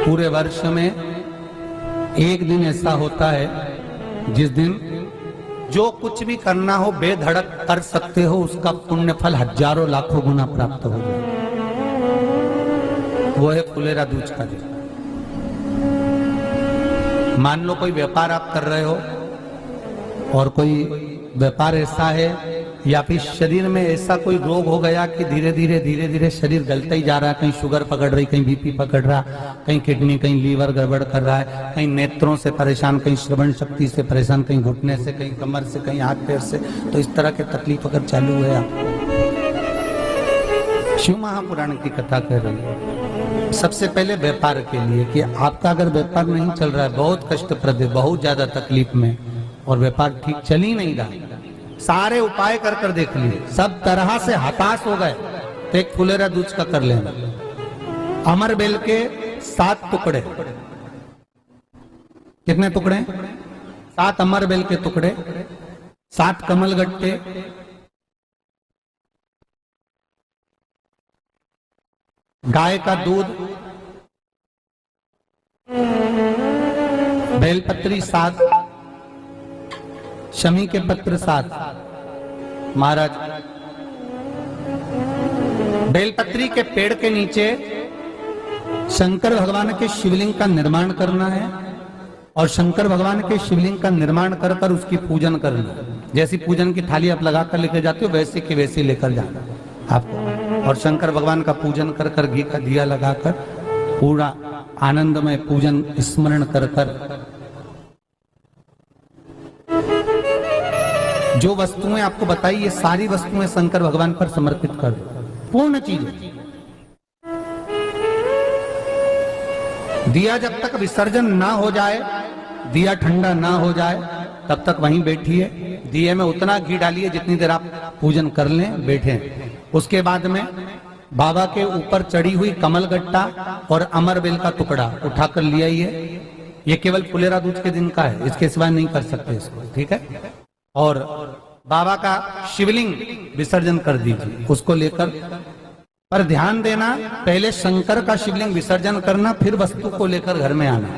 पूरे वर्ष में एक दिन ऐसा होता है जिस दिन जो कुछ भी करना हो बेधड़क कर सकते हो, उसका पुण्य फल हजारों लाखों गुना प्राप्त हो जाए। वो है फुलेरा दूज का दिन। मान लो कोई व्यापार आप कर रहे हो और कोई व्यापार ऐसा है या फिर शरीर में ऐसा कोई रोग हो गया कि धीरे धीरे शरीर गलता ही जा रहा है। कहीं शुगर पकड़ रही, कहीं बीपी पकड़ रहा, कहीं किडनी, कहीं लीवर गड़बड़ कर रहा है, कहीं नेत्रों से परेशान, कहीं श्रवण शक्ति से परेशान, कहीं घुटने से, कहीं कमर से, कहीं हाथ पैर से। तो इस तरह के तकलीफ अगर चालू है आपको, शिव महापुराण की कथा कह रही है सबसे पहले व्यापार के लिए कि आपका अगर व्यापार नहीं चल रहा है, बहुत कष्टप्रद है, बहुत ज्यादा तकलीफ में और व्यापार ठीक चल ही नहीं रहा, सारे उपाय कर कर देख लिए, सब तरह से हताश हो गए, तो एक फुलेरा दूज का कर लेना। अमर बेल के 7 टुकड़े, कितने टुकड़े? 7 अमर बेल के टुकड़े, 7 कमल गट्टे, गाय का दूध, बेलपत्री 7, शमी के पत्र 7। महाराज बेलपत्री के पेड़ के नीचे शंकर भगवान के शिवलिंग का निर्माण करना है और शंकर भगवान के शिवलिंग का निर्माण कर कर उसकी पूजन करना। जैसी पूजन की थाली आप लगा कर लेकर जाते हो वैसे के वैसे लेकर जाना आपको, और शंकर भगवान का पूजन कर कर घी का दिया लगाकर पूरा आनंदमय पूजन स्मरण कर कर जो वस्तुएं आपको बताई ये सारी वस्तुएं शंकर भगवान पर समर्पित कर दो, पूर्ण चीजें। दिया जब तक विसर्जन ना हो जाए, दिया ठंडा ना हो जाए, तब तक वहीं बैठिए। दिए में उतना घी डालिए जितनी देर आप पूजन कर लें, बैठे। उसके बाद में बाबा के ऊपर चढ़ी हुई कमल गट्टा और अमर बेल का टुकड़ा उठाकर ले आइए। ये केवल फुलेरा दूज के दिन का है, इसके सिवा नहीं कर सकते इसको, ठीक है। और बाबा का शिवलिंग विसर्जन कर दीजिए, उसको लेकर, पर ध्यान देना पहले शंकर का शिवलिंग विसर्जन करना, फिर वस्तु को लेकर घर में आना।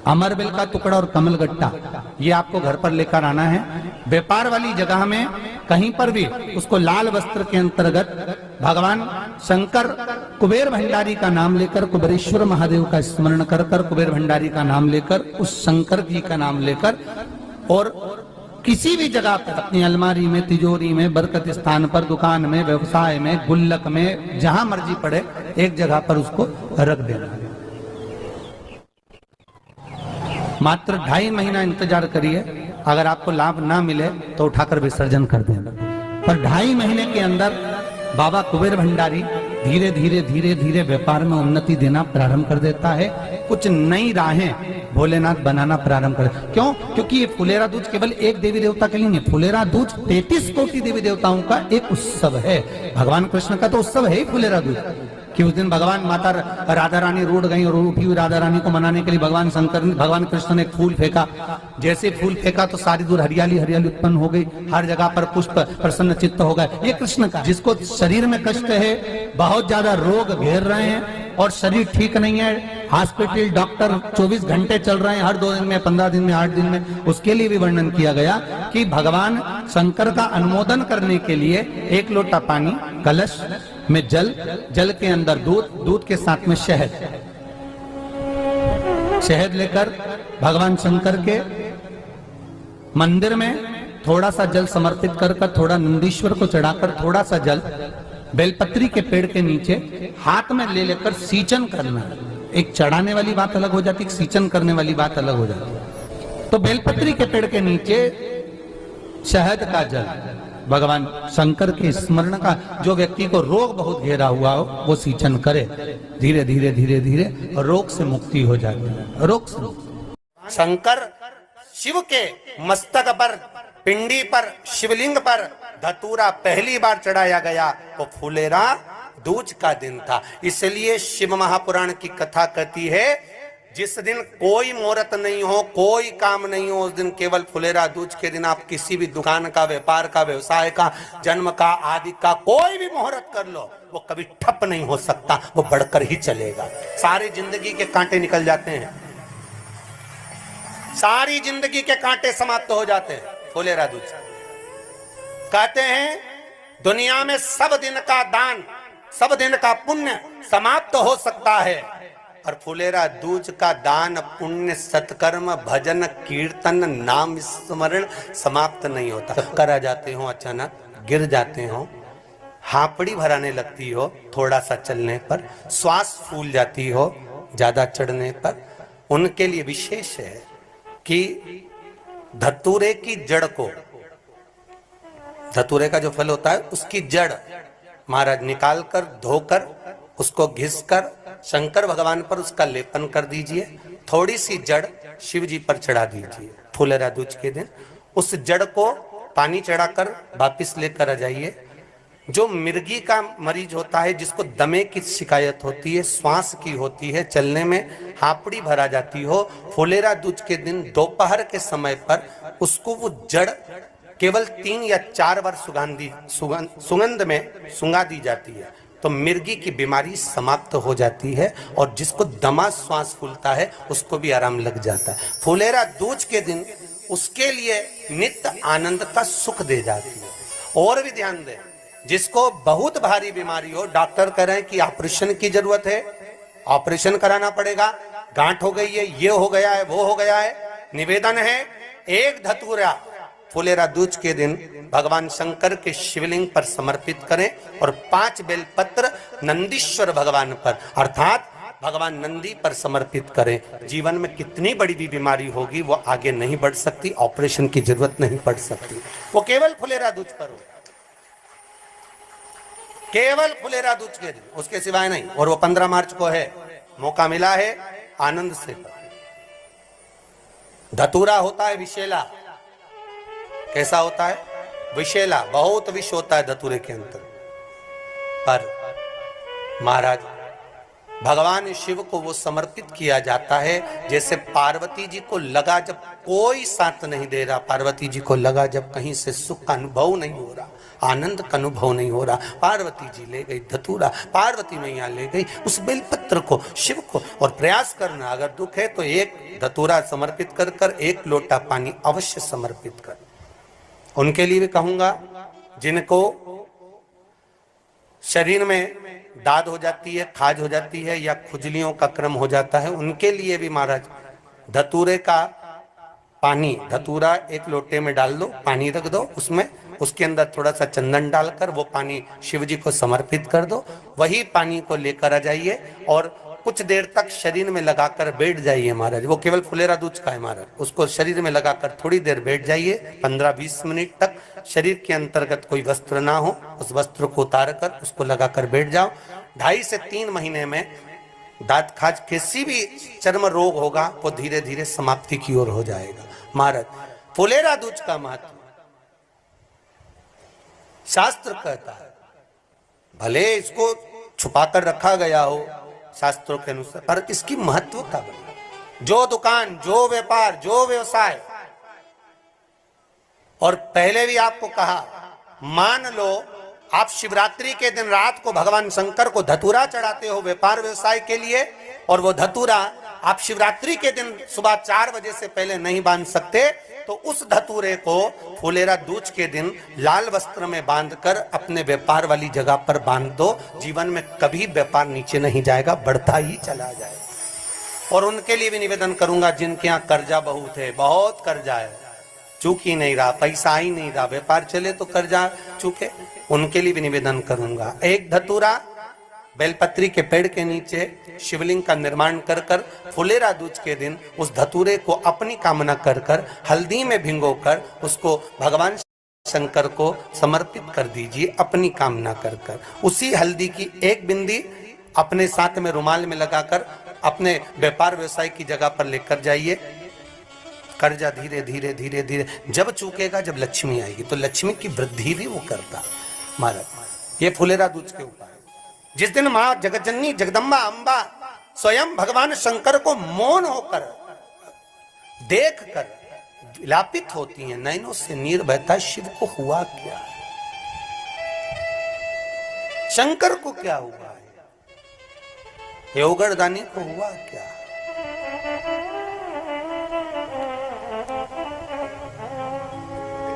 अमर बेल का टुकड़ा और कमल गट्टा ये आपको घर पर लेकर आना है। व्यापार वाली जगह में कहीं पर भी उसको लाल वस्त्र के अंतर्गत भगवान शंकर कुबेर भंडारी का नाम लेकर, कुबेरेश्वर महादेव का स्मरण कर कर, कुबेर भंडारी का नाम लेकर, उस शंकर जी का नाम लेकर, और किसी भी जगह पर अपनी अलमारी में, तिजोरी में, बरकत स्थान पर, दुकान में, व्यवसाय में, गुल्लक में, जहां मर्जी पड़े एक जगह पर उसको रख देना। मात्र 2.5 महीना इंतजार करिए, अगर आपको लाभ ना मिले तो उठाकर विसर्जन कर देना। पर 2.5 महीने के अंदर बाबा कुबेर भंडारी धीरे धीरे व्यापार में उन्नति देना प्रारंभ कर देता है। कुछ नई राहें भोलेनाथ बनाना प्रारंभ कर। क्यों? क्योंकि ये फुलेरा दूज केवल एक देवी देवता के लिए नहीं, फुलेरा दूज 33 कोटि देवी देवताओं का एक उत्सव है। भगवान कृष्ण का तो उत्सव है ही फुलेरा दूज, कि उस दिन भगवान माता राधा रानी रूठ गई और उठी हुई राधा रानी को मनाने के लिए भगवान कृष्ण ने फूल फेंका। जैसे फूल फेंका तो सारी दूर हरियाली उत्पन्न हो गई, हर जगह पर पुष्प प्रसन्न चित्त हो गए। ये कृष्ण का, जिसको शरीर में कष्ट है, बहुत ज्यादा रोग घेर रहे हैं और शरीर ठीक नहीं है, हॉस्पिटल डॉक्टर 24 घंटे चल रहे हैं, हर 2 दिन में, 15 दिन में, 8 दिन में, उसके लिए भी वर्णन किया गया कि भगवान शंकर का अनुमोदन करने के लिए 1 लोटा पानी, कलश में जल के अंदर दूध के साथ में शहद लेकर भगवान शंकर के मंदिर में थोड़ा सा जल समर्पित कर थोड़ा नंदीश्वर को चढ़ाकर, थोड़ा सा जल बेलपत्री के पेड़ के नीचे हाथ में ले लेकर सींचन करना। एक चढ़ाने वाली बात अलग हो जाती, एक सींचन करने वाली बात अलग हो जाती। तो बेलपत्री के पेड़ के नीचे शहद का जल, भगवान शंकर के स्मरण का, जो व्यक्ति को रोग बहुत घेरा हुआ हो वो सींचन करे, धीरे धीरे रोग से मुक्ति हो जाती है। रोग से शंकर शिव के मस्तक पर, पिंडी पर, शिवलिंग पर धतूरा पहली बार चढ़ाया गया तो फुलेरा दूज का दिन था। इसलिए शिव महापुराण की कथा कहती है, जिस दिन कोई मुहूर्त नहीं हो, कोई काम नहीं हो, उस दिन केवल फुलेरा दूज के दिन आप किसी भी दुकान का, व्यापार का, व्यवसाय का, जन्म का, आदि का कोई भी मुहूर्त कर लो, वो कभी ठप नहीं हो सकता, वो बढ़कर ही चलेगा। सारी जिंदगी के कांटे निकल जाते हैं, सारी जिंदगी के कांटे समाप्त हो जाते हैं फुलेरा दूज। कहते हैं दुनिया में सब दिन का दान, सब दिन का पुण्य समाप्त हो सकता है, और फुलेरा दूज का दान, पुण्य, सत्कर्म, भजन, कीर्तन, नाम स्मरण समाप्त नहीं होता। चक्कर आ जाते हो, अचानक गिर जाते हो, हापड़ी भराने लगती हो थोड़ा सा चलने पर, श्वास फूल जाती हो ज्यादा चढ़ने पर, उनके लिए विशेष है कि धतूरे की जड़ को, धतूरे का जो फल होता है उसकी जड़ महाराज निकाल कर, धोकर, उसको घिसकर शंकर भगवान पर उसका लेपन कर दीजिए। थोड़ी सी जड़ शिव जी पर चढ़ा दीजिए फुलेरा दूज के दिन। उस जड़ को पानी चढ़ाकर वापिस लेकर आ जाइए। जो मिर्गी का मरीज होता है, जिसको दमे की शिकायत होती है, श्वास की होती है, चलने में हापड़ी भरा जाती हो, फुलेरा दूज के दिन दोपहर के समय पर उसको वो जड़ केवल 3 या 4 बार सुगंध में सुंगा दी जाती है, तो मिर्गी की बीमारी समाप्त हो जाती है, और जिसको दमा श्वास फूलता है उसको भी आराम लग जाता है। फुलेरा दूज के दिन उसके लिए नित्य आनंद का सुख दे जाती है। और भी ध्यान दें, जिसको बहुत भारी बीमारी हो, डॉक्टर कह रहे हैं कि ऑपरेशन की जरूरत है, ऑपरेशन कराना पड़ेगा, गांठ हो गई है, ये हो गया है, वो हो गया है, निवेदन है एक धतूरा फुलेरा दूज के दिन भगवान शंकर के शिवलिंग पर समर्पित करें, और 5 बेलपत्र नंदीश्वर भगवान पर अर्थात भगवान नंदी पर समर्पित करें। जीवन में कितनी बड़ी भी बीमारी होगी वो आगे नहीं बढ़ सकती, ऑपरेशन की जरूरत नहीं पड़ सकती, वो केवल फुलेरा दूज पर हो, केवल फुलेरा दूज के दिन, उसके सिवाय नहीं। और वो 15 मार्च को है, मौका मिला है, आनंद से। धतूरा होता है विशेला। कैसा होता है? विशेला, बहुत विष होता है धतूरे के अंदर। पर महाराज भगवान शिव को वो समर्पित किया जाता है, जैसे पार्वती जी को लगा जब कोई साथ नहीं दे रहा, पार्वती जी को लगा जब कहीं से सुख का अनुभव नहीं हो रहा, आनंद का अनुभव नहीं हो रहा, पार्वती जी ले गई धतूरा, पार्वती मैया ले गई उस बेलपत्र को शिव को। और प्रयास करना, अगर दुख है तो एक धतूरा समर्पित कर कर 1 लोटा पानी अवश्य समर्पित कर। उनके लिए भी कहूंगा जिनको शरीर में दाद हो जाती है, खाज हो जाती है, या खुजलियों का क्रम हो जाता है, उनके लिए भी महाराज धतूरे का पानी, धतूरा 1 लोटे में डाल दो, पानी रख दो उसमें, उसके अंदर थोड़ा सा चंदन डालकर वो पानी शिव जी को समर्पित कर दो। वही पानी को लेकर आ जाइए और कुछ देर तक शरीर में लगाकर बैठ जाइए महाराज। वो केवल फुलेरा दूज का है महाराज, उसको शरीर में लगाकर थोड़ी देर बैठ जाइए, 15-20 मिनट तक। शरीर के अंतर्गत कोई वस्त्र ना हो, उस वस्त्र को उतार कर उसको लगाकर बैठ जाओ। 2.5 से 3 महीने में दांत खाज, किसी भी चर्म रोग होगा वो धीरे धीरे समाप्ति की ओर हो जाएगा। महाराज फुलेरा दूज का महत्व शास्त्र कहता है, भले इसको छुपाकर रखा गया हो शास्त्रों के अनुसार, पर इसकी महत्वता जो दुकान, जो व्यापार, जो व्यवसाय, और पहले भी आपको कहा, मान लो आप शिवरात्रि के दिन रात को भगवान शंकर को धतूरा चढ़ाते हो व्यापार व्यवसाय के लिए, और वो धतूरा आप शिवरात्रि के दिन सुबह 4 बजे से पहले नहीं बांध सकते, तो उस धतूरे को फुलेरा दूज के दिन लाल वस्त्र में बांधकर अपने व्यापार वाली जगह पर बांध दो। जीवन में कभी व्यापार नीचे नहीं जाएगा, बढ़ता ही चला जाएगा। और उनके लिए भी निवेदन करूंगा जिनके यहाँ कर्जा बहुत है, बहुत कर्जा है, चूक ही नहीं रहा, पैसा ही नहीं रहा, व्यापार चले तो कर्जा चूके, उनके लिए भी निवेदन करूंगा। 1 धतूरा बेलपत्री के पेड़ के नीचे शिवलिंग का निर्माण कर कर फुलेरा दूज के दिन उस धतूरे को अपनी कामना कर कर हल्दी में भिंगोकर उसको भगवान शंकर को समर्पित कर दीजिए अपनी कामना कर कर। उसी हल्दी की 1 बिंदी अपने साथ में रुमाल में लगाकर अपने व्यापार व्यवसाय की जगह पर लेकर जाइए। कर्जा धीरे धीरे धीरे धीरे जब चूकेगा, जब लक्ष्मी आएगी, तो लक्ष्मी की वृद्धि भी वो करता महाराज। ये फुलेरा दूज के ऊपर जिस दिन माँ जगतजननी जगदम्बा अम्बा स्वयं भगवान शंकर को मौन होकर देखकर विलापित होती हैं, नैनों से नीर बहता, शिव को हुआ क्या, शंकर को क्या हुआ है, योगरदानी को हुआ क्या।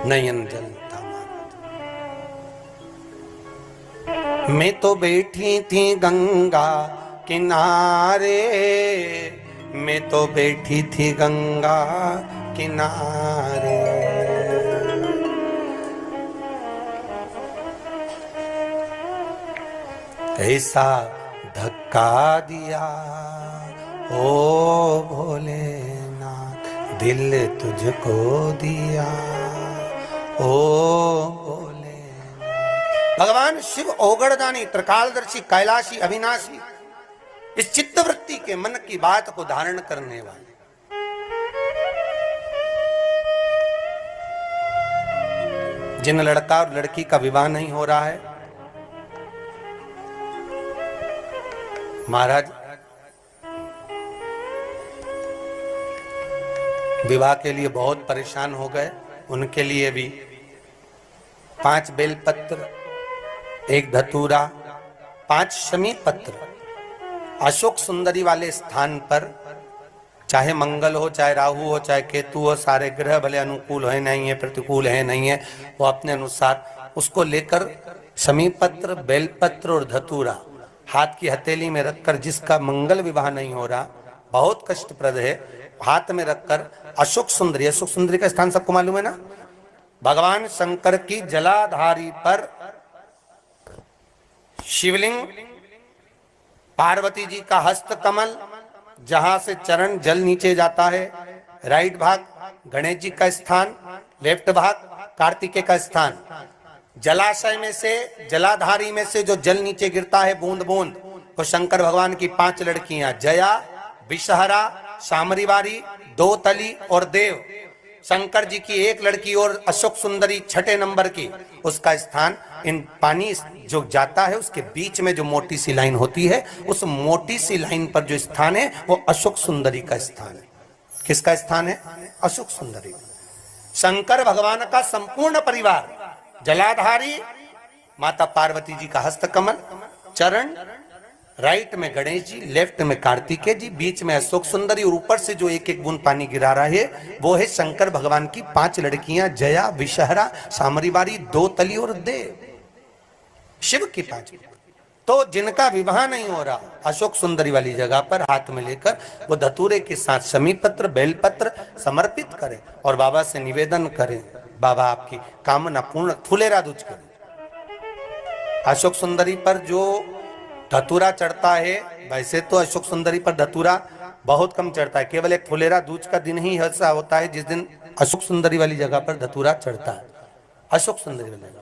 नयन जलता मैं तो बैठी थी गंगा किनारे, मैं तो बैठी थी गंगा किनारे, ऐसा धक्का दिया ओ भोलेनाथ, दिल तुझको दिया ओ भोलेनाथ। भगवान शिव ओगड़दानी, त्रिकालदर्शी, कैलाशी, अविनाशी, इस चित्तवृत्ति के मन की बात को धारण करने वाले, जिन लड़का और लड़की का विवाह नहीं हो रहा है, महाराज विवाह के लिए बहुत परेशान हो गए, उनके लिए भी 5 बेलपत्र, 1 धतूरा, 5 शमी पत्र अशोक सुंदरी वाले स्थान पर, चाहे मंगल हो, चाहे राहु हो, चाहे केतु हो, सारे ग्रह भले अनुकूल है नहीं है, प्रतिकूल है नहीं है, वो अपने अनुसार उसको लेकर शमी पत्र, बेलपत्र और धतूरा हाथ की हथेली में रखकर, जिसका मंगल विवाह नहीं हो रहा, बहुत कष्टप्रद है, हाथ में रखकर अशोक सुंदरी, अशोक सुंदरी का स्थान सबको मालूम है ना, भगवान शंकर की जलाधारी पर शिवलिंग, पार्वती जी का हस्त कमल, जहां से चरण जल नीचे जाता है, राइट भाग गणेश जी का स्थान, लेफ्ट भाग कार्तिकेय का स्थान, जलाशय में से, जलाधारी में से जो जल नीचे गिरता है बूंद बूंद, वो शंकर भगवान की 5 लड़कियां, जया, विषहरा, सामरीवारी, दोतली और देव। शंकर जी की 1 लड़की और अशोक सुंदरी 6ठे नंबर की, उसका स्थान, इन पानी जो जाता है उसके बीच में जो मोटी सी लाइन होती है, उस मोटी सी लाइन पर जो स्थान है वो अशोक सुंदरी का स्थान है। किसका स्थान है? अशोक सुंदरी। शंकर भगवान का संपूर्ण परिवार, जलाधारी माता पार्वती जी का हस्तकमल, चरण, राइट में गणेश जी, लेफ्ट में कार्तिकेय जी, बीच में अशोक सुंदरी, और ऊपर से जो 1-1 बूंद पानी गिरा रहा है वो है शंकर भगवान की 5 लड़कियां, जया, विषहरा, सामरीवारी, दोतली और देव। शिव की 5। तो जिनका विवाह नहीं हो रहा, अशोक सुंदरी वाली जगह पर हाथ में लेकर वो धतूरे के साथ शमी पत्र, बेलपत्र समर्पित करें और बाबा से निवेदन करें, बाबा आपकी कामना पूर्ण, फुलेरा दूज करें। अशोक सुंदरी पर जो धतूरा चढ़ता है, वैसे तो अशोक सुंदरी पर धतूरा बहुत कम चढ़ता है, केवल एक फुलेरा दूज का दिन ही ऐसा होता है जिस दिन अशोक सुंदरी वाली जगह पर धतूरा चढ़ता है, अशोक सुंदरी वाली जगह।